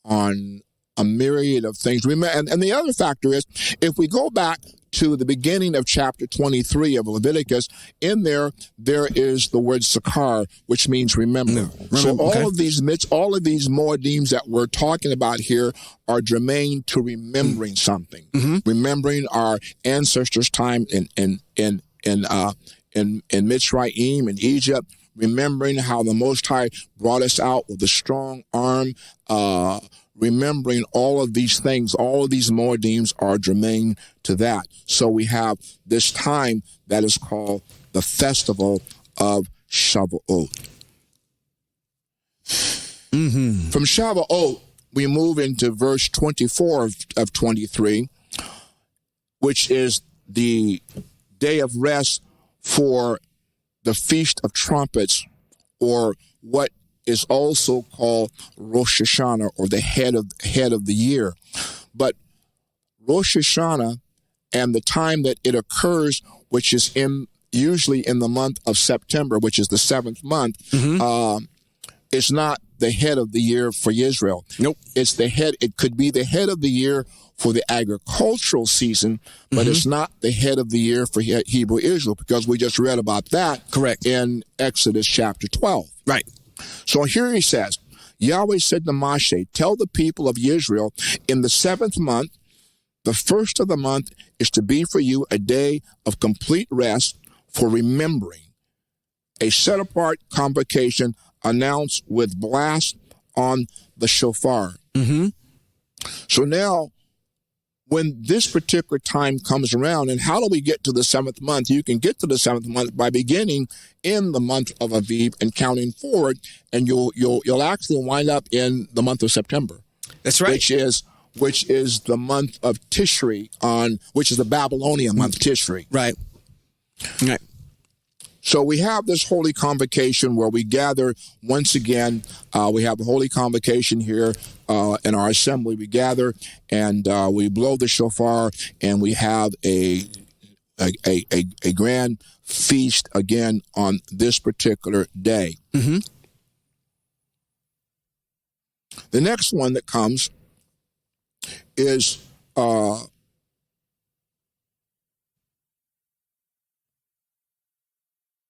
on a myriad of things. And the other factor is, if we go back to the beginning of chapter 23 of Leviticus, in there is the word sakar, which means remember. So all of these moedim that we're talking about here are germane to remembering something, remembering our ancestors' time in Mitzrayim, in Egypt, remembering how the Most High brought us out with a strong arm, remembering all of these things. All of these moedim are germane to that. So we have this time that is called the festival of Shavuot. From Shavuot, we move into verse 24 of 23, which is the day of rest for the Feast of Trumpets, or what is also called Rosh Hashanah, or the head of the year. But Rosh Hashanah and the time that it occurs, which is usually in the month of September, which is the 7th month, is not the head of the year for Israel. Nope. It's the head. It could be the head of the year for the agricultural season, but it's not the head of the year for Hebrew Israel, because we just read about that. Correct. In Exodus chapter 12. Right. So here he says, Yahweh said to Moshe, tell the people of Israel, in the 7th month, the first of the month is to be for you a day of complete rest for remembering, a set-apart convocation announced with blast on the shofar. So now, when this particular time comes around, and how do we get to the 7th month? You can get to the 7th month by beginning in the month of Aviv and counting forward, and you'll actually wind up in the month of September. That's right. Which is the month of Tishri, which is the Babylonian month Tishri. Right. Right. So we have this holy convocation where we gather once again. We have a holy convocation here in our assembly. We gather and we blow the shofar, and we have a grand feast again on this particular day. The next one that comes is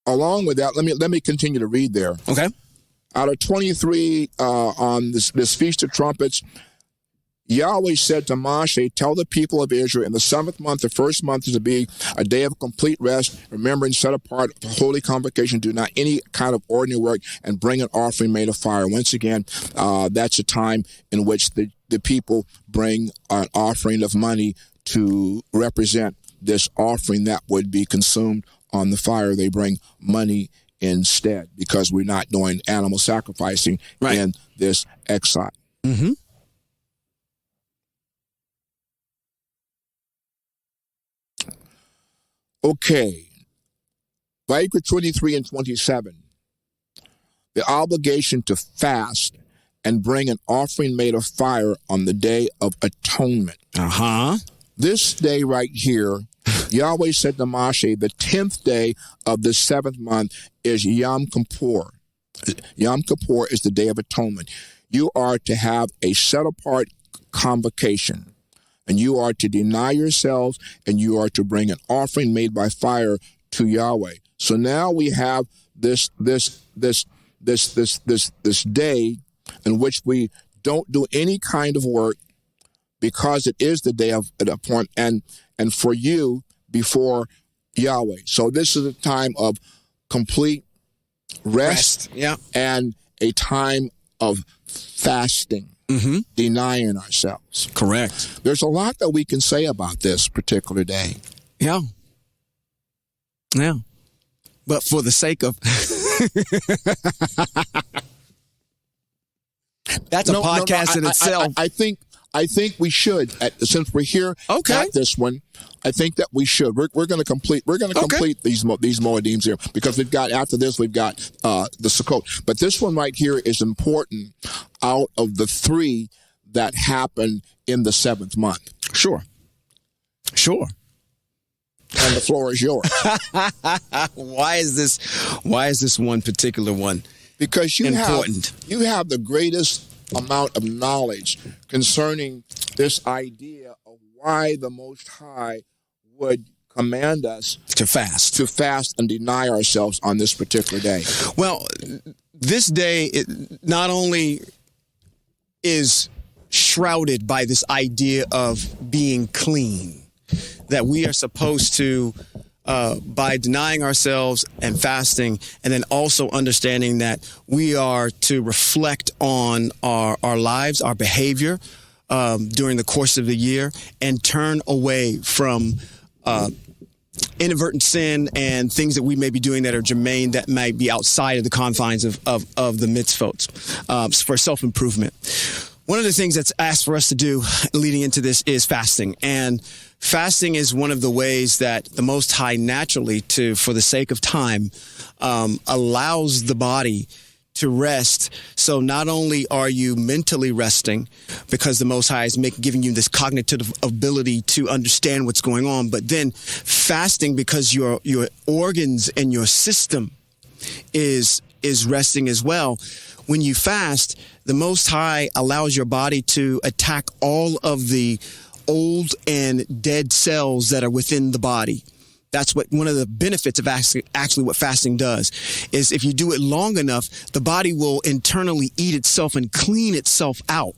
along with that, let me continue to read there. Okay. Out of 23 on this Feast of Trumpets, Yahweh said to Moshe, tell the people of Israel, in the 7th month, the first month is to be a day of complete rest, remembering, set apart, the holy convocation, do not any kind of ordinary work, and bring an offering made of fire. Once again, that's a time in which the people bring an offering of money to represent this offering that would be consumed on the fire. They bring money instead, because we're not doing animal sacrificing in this exile. Mm-hmm. Okay. Vayikra 23 and 27. The obligation to fast and bring an offering made of fire on the Day of Atonement. Uh-huh. This day right here, Yahweh said to Moshe, the 10th day of the 7th month is Yom Kippur. Yom Kippur is the Day of Atonement. You are to have a set-apart convocation, and you are to deny yourselves, and you are to bring an offering made by fire to Yahweh. So now we have this day in which we don't do any kind of work, because it is the day of an appointment and for you before Yahweh. So this is a time of complete rest. And a time of fasting, denying ourselves. Correct. There's a lot that we can say about this particular day. Yeah. But for the sake of that's a podcast in itself. I think we should, since we're here at this one. I think that we should. We're going to complete. We're going to complete these Moedim here, because after this we've got the Sukkot. But this one right here is important out of the 3 that happened in the 7th month. Sure. And the floor is yours. Why is this one particular one? Because you important? You have the greatest amount of knowledge concerning this idea of why the Most High would command us to fast and deny ourselves on this particular day. Well, this day not only is shrouded by this idea of being clean, that we are supposed to, by denying ourselves and fasting, and then also understanding that we are to reflect on our lives, our behavior during the course of the year, and turn away from inadvertent sin and things that we may be doing that are germane, that might be outside of the confines of the mitzvot, for self-improvement. One of the things that's asked for us to do leading into this is fasting. And fasting is one of the ways that the Most High naturally, for the sake of time, allows the body to rest. So not only are you mentally resting, because the Most High is giving you this cognitive ability to understand what's going on, but then fasting because your organs and your system is resting as well. When you fast, the Most High allows your body to attack all of the old and dead cells that are within the body. That's what one of the benefits of actually what fasting does is, if you do it long enough, the body will internally eat itself and clean itself out.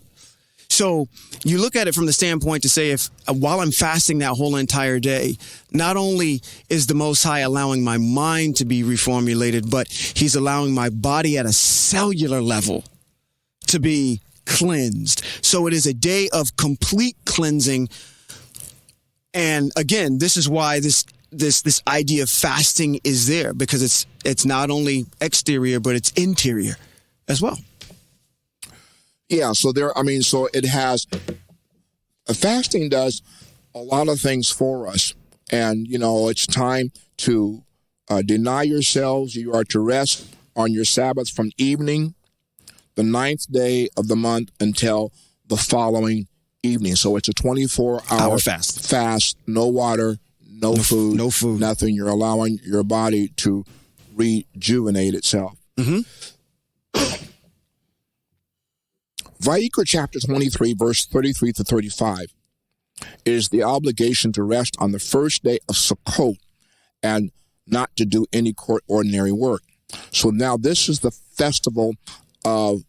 So you look at it from the standpoint to say, if while I'm fasting that whole entire day, not only is the Most High allowing my mind to be reformulated, but he's allowing my body at a cellular level to be cleansed. So it is a day of complete cleansing. And again, this is why this idea of fasting is there, because it's not only exterior, but it's interior as well. Yeah, so it has, fasting does a lot of things for us. And, it's time to deny yourselves. You are to rest on your Sabbath from evening, the 9th day of the month, until the following evening. So it's a 24-hour fast, no water, no food, nothing. You're allowing your body to rejuvenate itself. Mm-hmm. Vayikra chapter 23, verse 33 to 35 is the obligation to rest on the first day of Sukkot and not to do any ordinary work. So now this is the festival of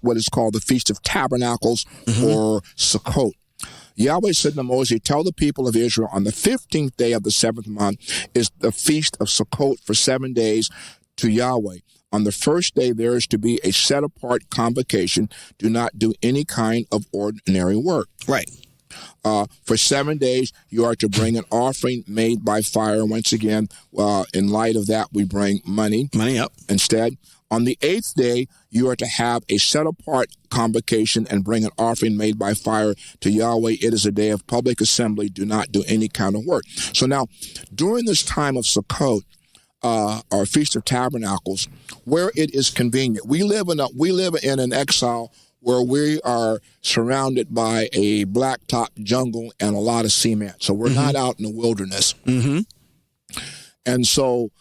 what is called the Feast of Tabernacles, or Sukkot. Yahweh said to Moses, tell the people of Israel, on the 15th day of the 7th month is the Feast of Sukkot for 7 days to Yahweh. On the first day, there is to be a set-apart convocation. Do not do any kind of ordinary work. Right. For 7 days, you are to bring an offering made by fire. Once again, in light of that, we bring money. Money up. Instead, on the 8th day, you are to have a set-apart convocation and bring an offering made by fire to Yahweh. It is a day of public assembly. Do not do any kind of work. So now, during this time of Sukkot, our Feast of Tabernacles, where it is convenient, we live in an exile where we are surrounded by a blacktop jungle and a lot of cement. So we're not out in the wilderness. And so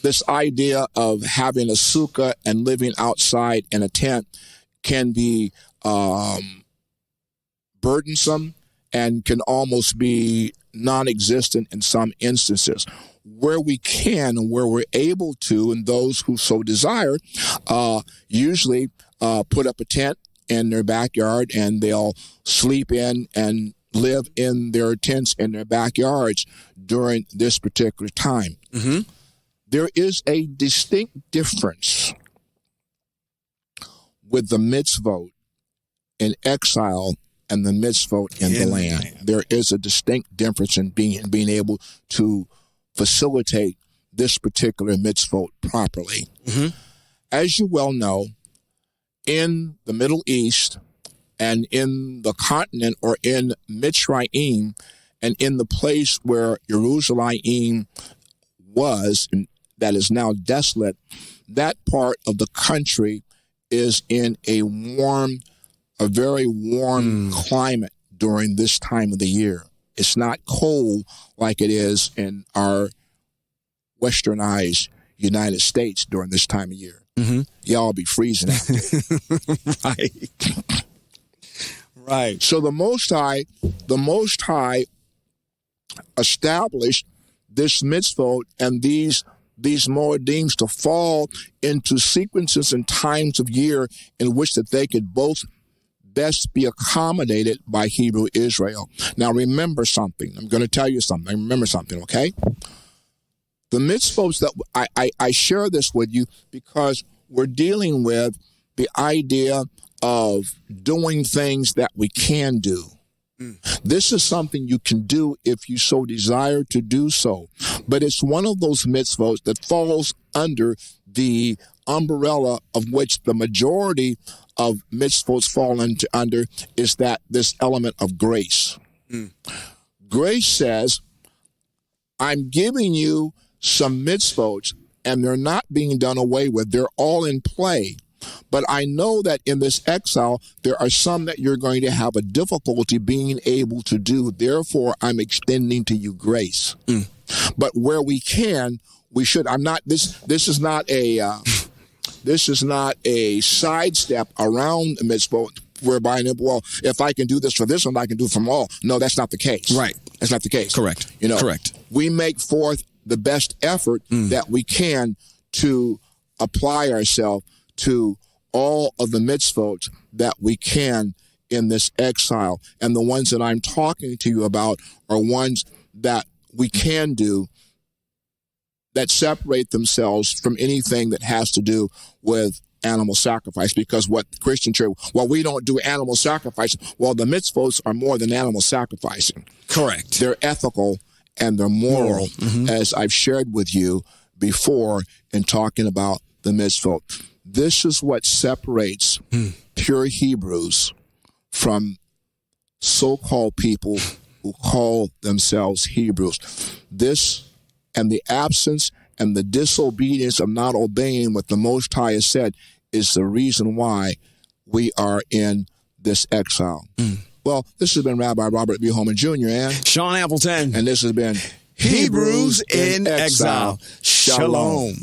this idea of having a sukkah and living outside in a tent can be burdensome and can almost be non-existent in some instances. Where we can and where we're able to, and those who so desire, usually put up a tent in their backyard, and they'll sleep in and live in their tents in their backyards during this particular time. There is a distinct difference with the mitzvot in exile and the mitzvot in the land. There is a distinct difference in being able to facilitate this particular mitzvot properly. As you well know, in the Middle East and in the continent, or in Mitzrayim, and in the place where Jerusalem was, and that is now desolate, that part of the country is in a very warm climate during this time of the year. It's not cold like it is in our westernized United States during this time of year. Y'all be freezing out there. Right. So the Most High established this mitzvot and these moedim to fall into sequences and times of year in which that they could both best be accommodated by Hebrew Israel. Now remember something. I'm going to tell you something. Remember something, okay? The mitzvot that I share this with you because we're dealing with the idea of doing things that we can do. This is something you can do if you so desire to do so. But it's one of those mitzvot that falls under the umbrella of which the majority of mitzvot fall under is that this element of grace. Grace says, I'm giving you some mitzvot and they're not being done away with. They're all in play. But I know that in this exile, there are some that you're going to have a difficulty being able to do. Therefore, I'm extending to you grace. But where we can, we should. This is not a sidestep around the mitzvah whereby, well, if I can do this for this one, I can do it from all. No, that's not the case. Right. That's not the case. Correct. Correct. We make forth the best effort that we can to apply ourselves to all of the mitzvot that we can in this exile. And the ones that I'm talking to you about are ones that we can do that separate themselves from anything that has to do with animal sacrifice. Because what the Christian church, we don't do animal sacrifice. Well, the mitzvot are more than animal sacrificing. Correct. They're ethical and they're moral, as I've shared with you before in talking about the mitzvot. This is what separates pure Hebrews from so-called people who call themselves Hebrews. This and the absence and the disobedience of not obeying what the Most High has said is the reason why we are in this exile. Well, this has been Rabbi Robert B. Holman Jr. and Sean Appleton. And this has been Hebrews in Exile. Shalom.